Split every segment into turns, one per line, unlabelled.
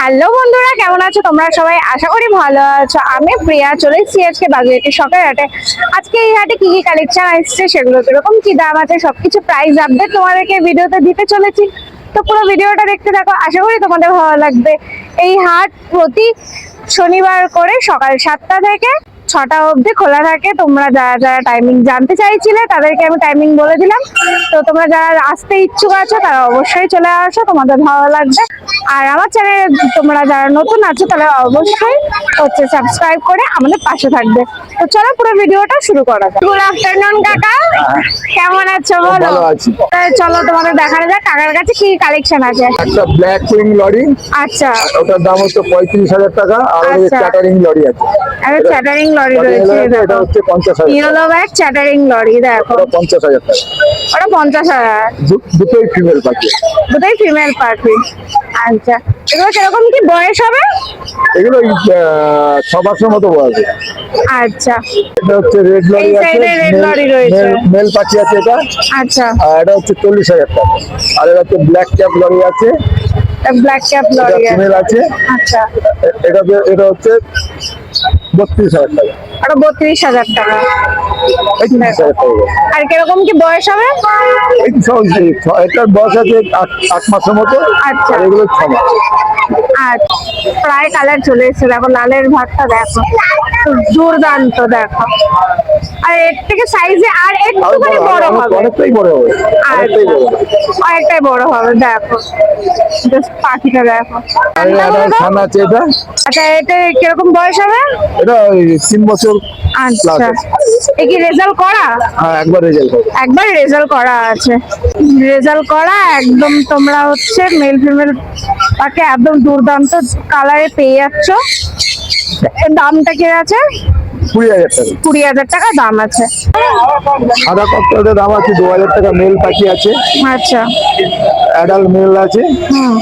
Hello বন্ধুরা, কেমন আছো তোমরা সবাই? আশা করি ভালো আছো। আমি প্রিয়া চলে এসেছি আজকে বাগুইআটি শখের হাটে। আজকে এই হাটে কি কি কালেকশন আসছে, সেগুলো কিরকম কি দাম আছে, সবকিছু প্রাইস আপডেট তোমাদেরকে ভিডিওতে দিতে চলেছি। তো পুরো ভিডিওটা দেখতে থাকো, আশা করি তোমাদের ভালো লাগবে। এই হাট প্রতি শনিবার করে সকাল 7টা থেকে 6টা অবধি খোলা থাকে। তোমরা যারা যারা টাইমিং জানতে চাইছিলে তাদেরকে আমি টাইমিং বলে দিলাম। তো তোমরা যারা আসতে ইচ্ছুক আছো তারা অবশ্যই চলে আসো, তোমাদের ভালো লাগবে। আর আমার চ্যানেলে তোমরা যারা নতুন আছো তারা অবশ্যই সাবস্ক্রাইব করে আমাদের পাশে থাকবে। তো চলো পুরো ভিডিওটা শুরু করা যাক। গুড আফটারনুন কাকা, কেমন আছো বলো?
ভালো আছি।
চলো তোমাদের দেখানো যাক কাকার কাছে কি কালেকশন আছে।
একটা ব্ল্যাক কুইং লরি,
আচ্ছা,
ওটার দাম হচ্ছে 35,000 টাকা। আর
আচ্ছা।
চ্যাটারিং লরি আছে,
একটা চ্যাটারিং লরি রয়েছে,
এটা হচ্ছে 50,000।
ইয়েলো ব্যাগ চ্যাটারিং লরি দেখো,
ওটা 50,000 টাকা।
ওটা 50,000।
দুটোই ফিমেল পাখি।
দুটোই ফিমেল পাখি। আচ্ছা, এগুলো কিরকম কি বয়স হবে?
এগুলো 6 মাসের মতো বয়স।
আচ্ছা,
এটা হচ্ছে রেড লরি
এই
আছে,
সাইডে red লরি রয়েছে।
মেল পাখি আছে এটা।
আচ্ছা,
আর এটা হচ্ছে 40,000 টাকা। আর এটা হচ্ছে ব্ল্যাক ক্যাপ লরি আছে,
ব্ল্যাক ক্যাপ
এটা
লরি
ফিমেল আছে।
আচ্ছা,
এটা হচ্ছে 32,000 টাকা।
ওটা 32,000 টাকা।
35,000 টাকা।
আর কিরকম কি বয়স হবে?
এই তো এটার বয়স আছে 8 মাসের মতো।
আচ্ছা।
আর এগুলো 6 মাস।
আচ্ছা, প্রায় কালার চলে এসেছে, দেখো লালের ভাতটা দেখো, দুর্দান্ত দেখো। আর এর থেকে সাইজে আর একটুখানি বড় হবে,
অনেকটাই বড় হবে, অনেকটাই বড় হবে।
অনেকটাই বড় হবে দেখো। জাস্ট পাখিটা দেখো।
আর এটা ছানা আছে এটা।
আচ্ছা, এটা কিরকম বয়স হবে?
এটা ওই 3 বছর
আচ্ছা,
plus আছে।
এ কি রেজাল্ট করা?
হ্যাঁ, একবার রেজাল্ট হবে।
একবার রেজাল্ট করা আছে, রেজাল্ট করা একদম। তোমরা মেল ফিমেল তাকে একদম দুর্দান্ত কালারে পেয়ে যাচ্ছ। এর দামটা কি আছে?
20,000 টাকা।
20,000 টাকা দাম আছে।
সাদা কপ্টারের দাম আছে 2,000 টাকা। মেল পাখি আছে,
আচ্ছা,
অ্যাডাল্ট মেল আছে।
হুম,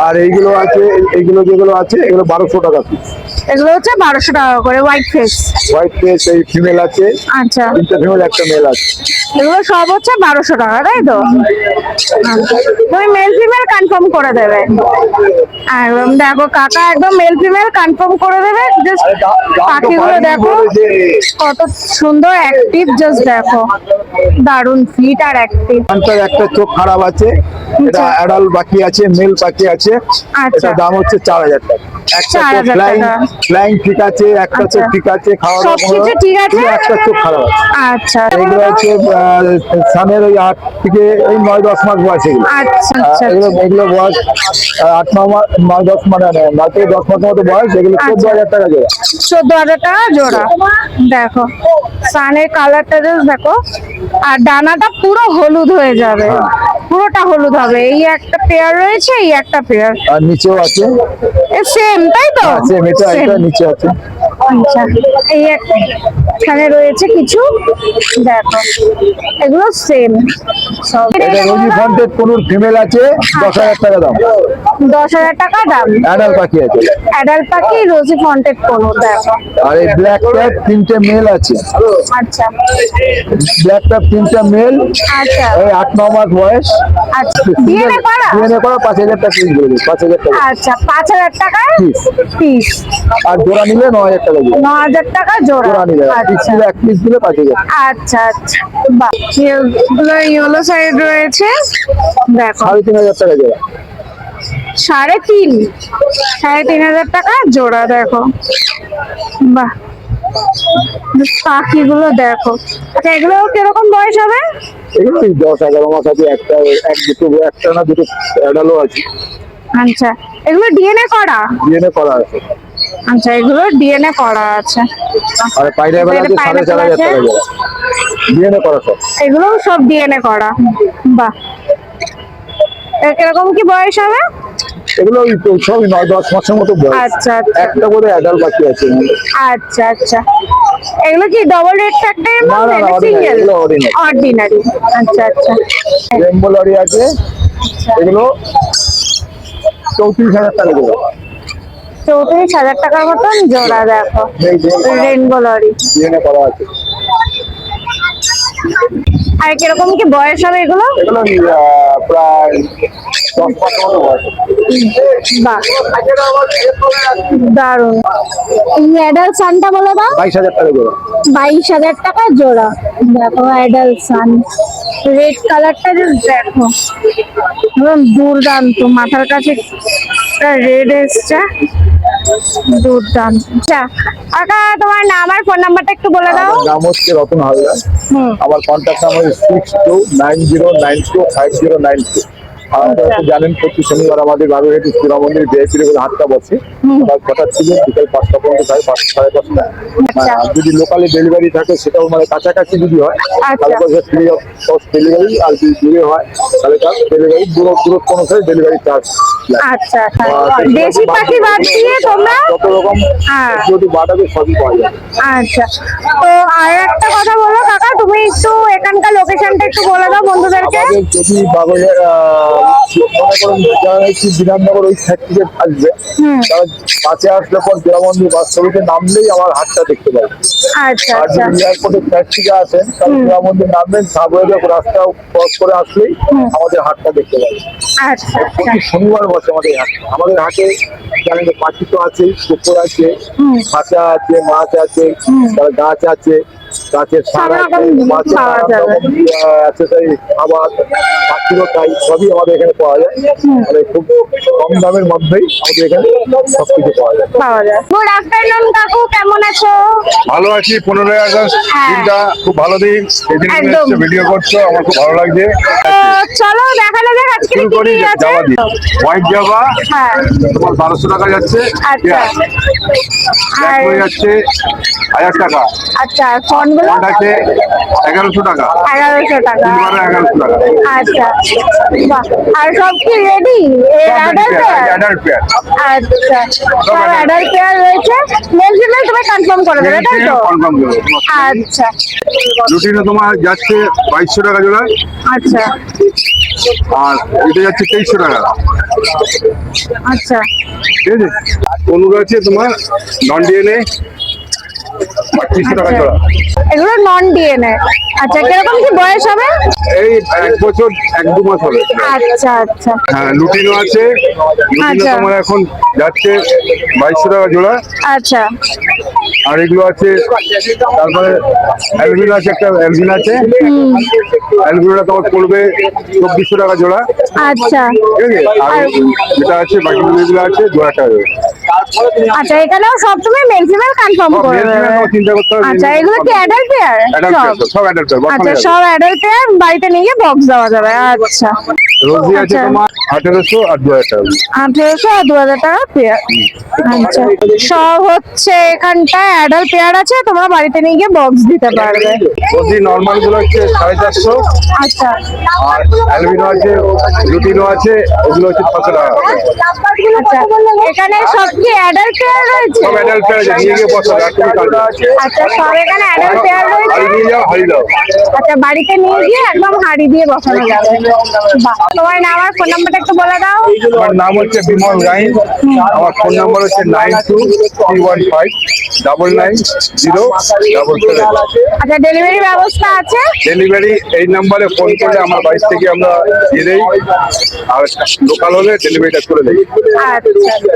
আর এইগুলো আছে, এইগুলো যেগুলো আছে এগুলো 1200 টাকা পিস।
এগুলো হচ্ছে 1200 টাকা করে। হোয়াইট ফেস,
হোয়াইট ফেস এই ফিমেল আছে,
আচ্ছা,
3টে ফিমেল একটা মেল আছে।
এগুলো সব হচ্ছে 1200 টাকা, তাই তো? আচ্ছা, তুমি মেল ফিমেল কনফার্ম করে দেবে একদম। দেখো কাকা একদম মেল ফিমেল কনফার্ম করে দেবে। জাস্ট পাখিগুলো দেখো কত সুন্দর অ্যাক্টিভ, জাস্ট দেখো দারুন ফিট আর অ্যাক্টিভ।
একটা চোখ খারাপ আছে, এটা
আচ্ছা।
অ্যাডাল্ট পাখি আছে, মেল পাখি আছে।
আচ্ছা।
এটা দাম হচ্ছে 4,000 টাকা। একটা
4,000
চোখ
টাকা।
ফ্লাইং ঠিক আছে, একটা
আচ্ছা।
চোখ ঠিক আছে, খাওয়া দাওয়া
সবকিছু ঠিক আছে?
একটা চোখ খারাপ আছে।
আচ্ছা,
এগুলো হচ্ছে সানের ওই 8 থেকে ওই 9-10 মাস বয়স এগুলো।
আচ্ছা, আচ্ছা,
এগুলো বয়স 8-9 মাস, 9-10 মানে 9 থেকে 10 মাসের মতো বয়স। এগুলো
আচ্ছা।
14,000 টাকা জোড়া।
14,000 টাকা জোড়া। দেখো সানের কালারটা দেখো, আর ডানাটা পুরো হলুদ হয়ে যাবে, পুরোটা হলুদ হবে। এই একটা পেয়ার রয়েছে, এই একটা পেয়ার,
আর নিচেও আছে,
সেম তাই তো?
সেম। এটা
Same।
একটা নিচে আছে।
আচ্ছা, এই এখানে রয়েছে কিছু, দেখো এগুলো সেম সব।
এটা রোজি ফন্টেড কোনুর ফিমেল আছে, 10,000 টাকা দাম।
10,000 টাকা দাম।
অ্যাডাল্ট পাখি আছে।
অ্যাডাল্ট পাখি রোজি ফন্টেড কোনো, দেখো।
আর এই ব্ল্যাক ক্যাপ 3টে মেল আছে।
আচ্ছা,
ব্ল্যাক ক্যাপ 3টে মেল,
আচ্ছা,
ওই 8-9 মাস বয়স।
আচ্ছা। ডিএনএ করা?
ডিএনএ করা 5,000 টাকা পিস বলি, 5,000 টাকা
আচ্ছা, 5,000 টাকা
পিস।
পিস।
আর জোড়া নিলে 9,000 টাকা জোড়া।
9,000 টাকা জোড়া।
জোড়া নিলে
আচ্ছা,
এক পিস দিলে 5,000।
আচ্ছা, আচ্ছা। বাহ, এগুলো ইয়েলো সাইড রয়েছে, দেখো
3,500 টাকা জোড়া।
3,500 টাকা জোড়া, দেখো। বাহ, পাখিগুলো দেখো। আচ্ছা, এগুলো কিরকম বয়স হবে?
এগুলো 10-11 মাস আছে। একটা না দুটো অ্যাডালও আছে।
আচ্ছা, এগুলো ডিএনএ করা?
ডিএনএ করা আছে।
আচ্ছা, এগুলো ডিএনএ করা আছে।
আর পাইনাপেল আছে 4,500 টাকা জোড়া। ডিএনএ করা সব।
এগুলো সব ডিএনএ করা। বাহ, এর কিরকম কি বয়স হবে?
এগুলো সবই 9-10 মাসের মতো বয়স।
আচ্ছা, আচ্ছা,
একটা করে অ্যাডাল্ট পাখি আছে।
আচ্ছা, আচ্ছা। এগুলো কি ডবল রেড ফ্যাক্টরের
না,
মধ্যে
না,
না
ordinary,
সিঙ্গেল?
এগুলো ordinary।
অর্ডিনারি। আচ্ছা, আচ্ছা,
রেনবো লরি আছে, এগুলো 34,000 টাকা জোড়া।
34,000 টাকার মতন জোড়া, দেখো রেনবো লরি।
ডিএনএ করা আছে।
আর কিরকম কি বয়স হবে এগুলো?
এগুলো প্রায় 10 মাস মতো বয়স।
বাহ, দারুন। এই অ্যাডাল্ট সানটা বলে দাও।
22,000 টাকা জোড়া।
22,000 টাকা জোড়া। দেখো অ্যাডাল্ট সান, রেড কালারটা দেখো, একদম দুর্দান্ত। মাথার কাছে রেড এসছে, দুর্দান্ত। আচ্ছা কাকা, তোমার নাম আর ফোন নাম্বারটা একটু বলে দাও।
আমার নাম হচ্ছে রতন হালদার।
হুম।
আমার কন্ট্যাক্ট নাম্বার 6290925092। আপনারা তো জানেন প্রতি শনিবার আমাদের বাবুঘাটি শিরা মন্দির ভিআইপি বলে হাটটা বসে। আমার কথা ছিল বিকাল 5টা পর্যন্ত, 5:30 সাড়ে 5টা।
আচ্ছা।
আর যদি লোকালে ডেলিভারি থাকে সেটাও মানে কাছাকাছি যদি হয় তাহলে
আচ্ছা।
ফ্রি অফ কস্ট ডেলিভারি, আর যদি দূরে হয় তাহলে তার ডেলিভারি দূরত্ব অনুসারে ডেলিভারি চার্জ।
আচ্ছা, দেশি পাখি বাদ দিয়ে তোমরা
যত রকম
হ্যাঁ।
যদি বাড়াবে সবই পাওয়া যায়।
আচ্ছা, তো আর একটা কথা বলো কাকা, তুমি একটু এখানকার লোকেশনটা একটু বলে দাও বন্ধুদেরকে।
আমাদের যদি বাবুঘাট মনে করুন যারা একটু বিধাননগর ওই সাইড থেকে আসবে, তারা কাছে আসলে পর জেলাবন্ধু বাস ছবিতে নামলেই আমার হাটটা দেখতে পাবে।
আচ্ছা
আর
আচ্ছা
যদি এয়ারপোর্টের সাইড থেকে আসেন তাহলে জেলাবন্ধু নামবেন, সাবওয়ে রাস্তা ক্রস করে আসলেই আমাদের হাটটা দেখতে পাবে।
আচ্ছা
প্রতি শনিবার বসে আমাদের হাট। আমাদের হাটে জানেন যে পাখি তো আছে, পুকুর আছে, খাঁচা আছে, মাছ আছে, তারপর গাছ আছে, গাছের সার আছে,
রকম
মাছের
পাওয়া
নানান
যাবে।
রকম আছে, তাই খাবার পাখিরও তাই সবই আমাদের এখানে পাওয়া যায়। মানে খুব কম দামের মধ্যেই আমাদের এখানে সবকিছু পাওয়া যায়।
পাওয়া যায়। গুড আফটারনুন কাকু, কেমন আছো?
ভালো আছি। 15ই আগস্ট
হ্যাঁ।
দিনটা খুব ভালো দিন। এই দিন
একদম।
ভিডিও করছো, আমার খুব ভালো লাগছে।
তো চলো দেখানো যাক আজকে
শুরু
কি
করি
কি আছে।
জাবা দিয়ে। হোয়াইট জাবা
হ্যাঁ।
তোমার 1200 টাকা যাচ্ছে।
আচ্ছা।
ব্ল্যাক
আর
হয়ে যাচ্ছে 1000 টাকা।
আচ্ছা, ফোনগুলো
ফন্ট আছে 1100 টাকা।
1100 টাকা।
1100 টাকা।
আচ্ছা, বাহ। আর সব কি ready? Adult pair?
Adult pair.
আচ্ছা, সব অ্যাডাল্ট পেয়ার রয়েছে। মেল ফিমেল তুমি কনফার্ম করে দেবে, তাই তো?
কনফার্ম করো।
আচ্ছা
রুটিনে তোমার যাচ্ছে 2200 টাকা জোড়া,
আচ্ছা
আর এটা যাচ্ছে 2300 টাকা।
আচ্ছা
ঠিক আছে। অনুর আছে তোমার নন ডিএনএ 300 টাকা জোড়া।
এগুলো নন ডিএনএ। আচ্ছা, কিরকম কি বয়স হবে?
এই 1 বছর 1-2 মাস হবে।
আচ্ছা আচ্ছা
হ্যাঁ, লুটিনো আছে। লুটিনো
আচ্ছা।
তোমার এখন যাচ্ছে 2200 টাকা জোড়া।
আচ্ছা
আর এগুলো আছে, তারপরে অ্যালবিনো আছে, একটা অ্যালবিনো আছে। অ্যালবিনোটা তোমার পড়বে 2400 টাকা জোড়া।
আচ্ছা
ঠিক আছে। আর যেটা আছে বাকিগুলো এগুলো আছে 2000 টাকা জোড়া।
আচ্ছা, এখানেও সব তুমি মেল ফিমেল কনফার্ম
সব
করে
male
দেবে।
female তোমার চিন্তা করতে হবে না।
আচ্ছা, এগুলো কি অ্যাডাল্ট পেয়ার?
সব অ্যাডাল্ট
আচ্ছা,
বর্তমানে
সব অ্যাডাল্ট পেয়ার, বাড়িতে নিয়ে গিয়ে বক্স দেওয়া যাবে। আচ্ছা,
রোজি আছে
আচ্ছা।
তোমার 1800 আর 2000 টাকা।
1800 আর 2000 টাকা পেয়ার। আচ্ছা, সব হচ্ছে এখানটায় অ্যাডাল্ট পেয়ার আছে, তোমরা বাড়িতে নিয়ে গিয়ে বক্স দিতে পারবে।
রোজি নর্মাল গুলো হচ্ছে 450।
আচ্ছা
আর অ্যালবিনো আছে, লুটিনো আছে, ওগুলো হচ্ছে 600 টাকা।
আচ্ছা, এখানে সব কি অ্যাডাল্ট পেয়ার রয়েছে?
সব অ্যাডাল্ট পেয়ার আছে, নিয়ে গিয়ে বসো আর তুমি কাটবে।
আচ্ছা, সব এখানে অ্যাডাল্ট পেয়ার রয়েছে।
হাড়ি নিয়ে যাও, হাড়ি দাও।
আচ্ছা, বাড়িতে নিয়ে গিয়ে একদম হাঁড়ি দিয়ে বসানো যাবে। বাহ, তোমার নাম আর ফোন নাম্বারটা একটু বলে দাও।
আমার নাম হচ্ছে বিমল রাইন। আমার ফোন নাম্বার হচ্ছে 9231599077।
আচ্ছা, ডেলিভারি ব্যবস্থা আছে?
ডেলিভারি এই নাম্বারে ফোন করলে আমার বাড়ি থেকে আমরা দিয়ে দেই, আর লোকাল হলে ডেলিভারিটা করে দেই।
আচ্ছা।